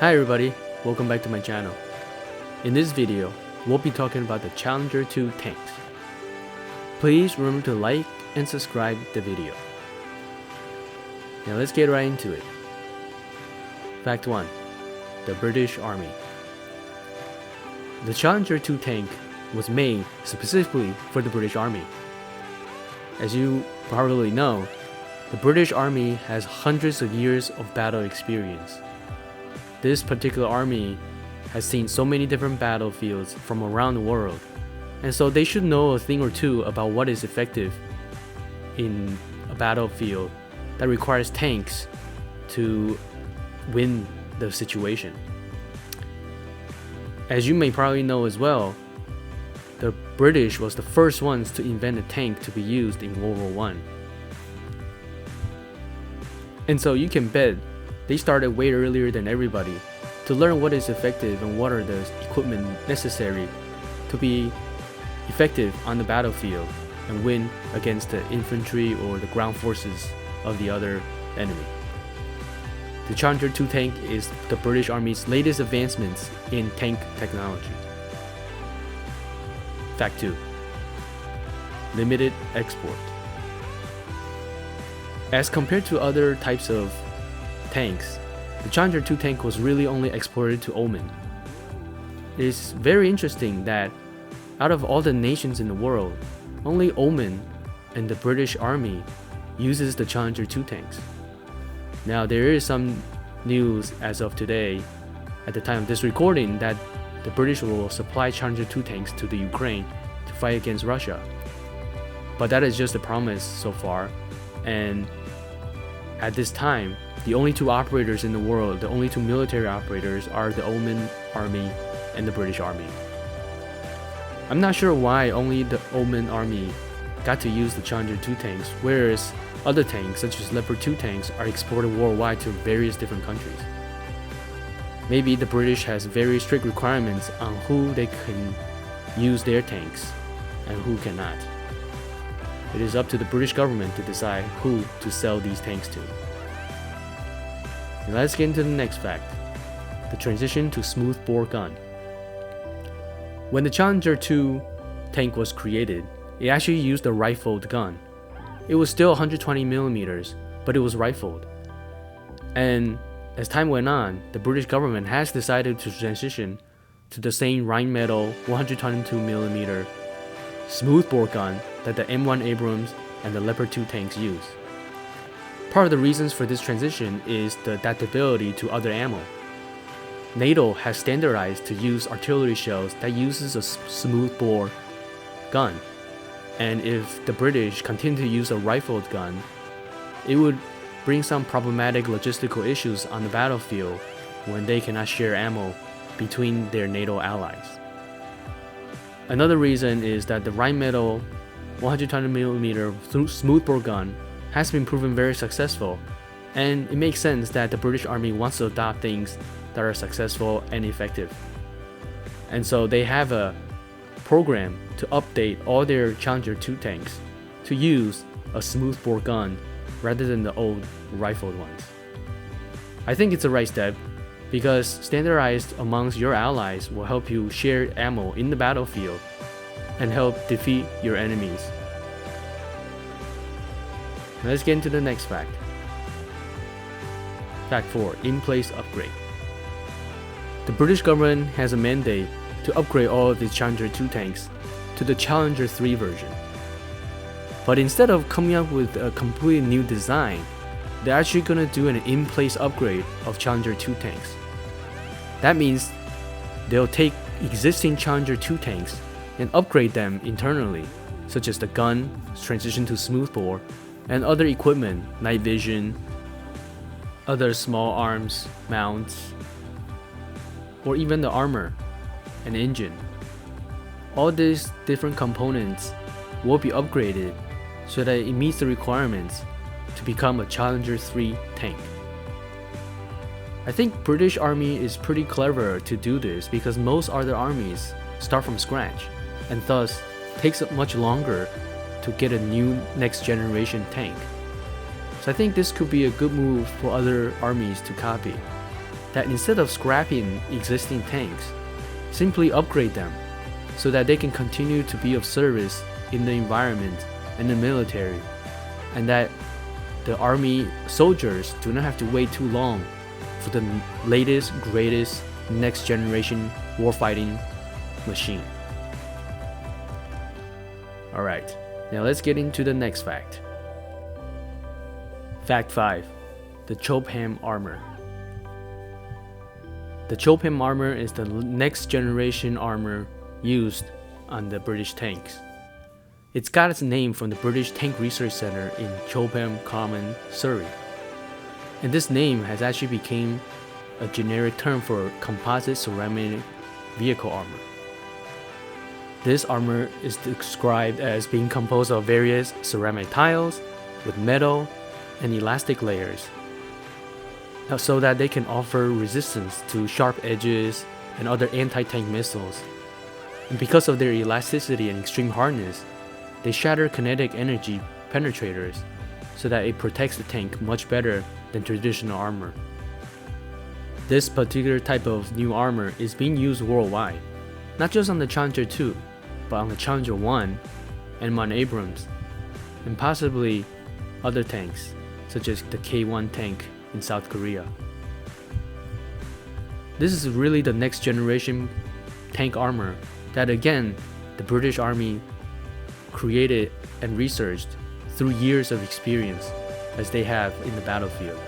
Hi everybody, welcome back to my channel. In this video, we'll be talking about the Challenger 2 tanks. Please remember to like and subscribe the video. Now let's get right into it. Fact 1. The British Army. The Challenger 2 tank was made specifically for the British Army. As you probably know, the British Army has hundreds of years of battle experience. This particular army has seen so many different battlefields from around the world, and so they should know a thing or two about what is effective in a battlefield that requires tanks to win the situation. As you may probably know as well, the British was the first ones to invent a tank to be used in World War I. And so you can bet they started way earlier than everybody to learn what is effective and what are the equipment necessary to be effective on the battlefield and win against the infantry or the ground forces of the other enemy. The Challenger 2 tank is the British Army's latest advancements in tank technology. Fact 2. Limited export. As compared to other types of tanks, the Challenger 2 tank was really only exported to Oman. It is very interesting that out of all the nations in the world, only Oman and the British Army uses the Challenger 2 tanks. Now there is some news as of today, at the time of this recording, that the British will supply Challenger 2 tanks to the Ukraine to fight against Russia. But that is just a promise so far, and at this time, the only two operators in the world, the only two military operators, are the Oman Army and the British Army. I'm not sure why only the Oman Army got to use the Challenger 2 tanks, whereas other tanks, such as Leopard 2 tanks, are exported worldwide to various different countries. Maybe the British has very strict requirements on who they can use their tanks and who cannot. It is up to the British government to decide who to sell these tanks to. Now let's get into the next fact, the transition to smoothbore gun. When the Challenger 2 tank was created, it actually used a rifled gun. It was still 120 millimeters, but it was rifled. And as time went on, the British government has decided to transition to the same Rheinmetall 122 millimeter smoothbore gun that the M1 Abrams and the Leopard 2 tanks use. Part of the reasons for this transition is the adaptability to other ammo. NATO has standardized to use artillery shells that uses a smoothbore gun, and if the British continue to use a rifled gun, it would bring some problematic logistical issues on the battlefield when they cannot share ammo between their NATO allies. Another reason is that the Rheinmetall 120mm smoothbore gun has been proven very successful, and it makes sense that the British Army wants to adopt things that are successful and effective. And so they have a program to update all their Challenger 2 tanks to use a smoothbore gun rather than the old rifled ones. I think it's the right step, because standardized amongst your allies will help you share ammo in the battlefield and help defeat your enemies. Let's get into the next fact. Fact 4. In-place upgrade. The British government has a mandate to upgrade all of the Challenger 2 tanks to the Challenger 3 version. But instead of coming up with a completely new design, they're actually going to do an in-place upgrade of Challenger 2 tanks. That means they'll take existing Challenger 2 tanks and upgrade them internally, such as the gun, transition to smoothbore, and other equipment, night vision, other small arms, mounts, or even the armor and engine. All these different components will be upgraded so that it meets the requirements to become a Challenger 3 tank. I think British Army is pretty clever to do this, because most other armies start from scratch and thus takes much longer to get a new next generation tank. So I think this could be a good move for other armies to copy. that instead of scrapping existing tanks, simply upgrade them so that they can continue to be of service in the environment and the military, and that the army soldiers do not have to wait too long for the latest, greatest, next generation warfighting machine. Alright, now let's get into the next fact. Fact 5. The Chobham armor. The Chobham armor is the next generation armor used on the British tanks. It's got its name from the British Tank Research Center in Chobham Common, Surrey. And this name has actually become a generic term for composite ceramic vehicle armor. This armor is described as being composed of various ceramic tiles with metal and elastic layers, so that they can offer resistance to sharp edges and other anti-tank missiles. And because of their elasticity and extreme hardness, they shatter kinetic energy penetrators so that it protects the tank much better than traditional armor. This particular type of new armor is being used worldwide, not just on the Challenger 2, but on the Challenger 1 and on Abrams, and possibly other tanks, such as the K1 tank in South Korea. This is really the next generation tank armor that again the British Army created and researched through years of experience as they have in the battlefield.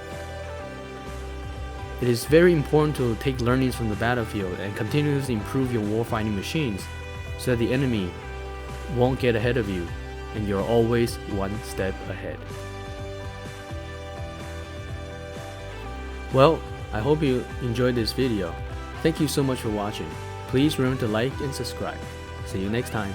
It is very important to take learnings from the battlefield and continuously improve your warfighting machines so that the enemy won't get ahead of you and you're always one step ahead. Well, I hope you enjoyed this video. Thank you so much for watching. Please remember to like and subscribe. See you next time.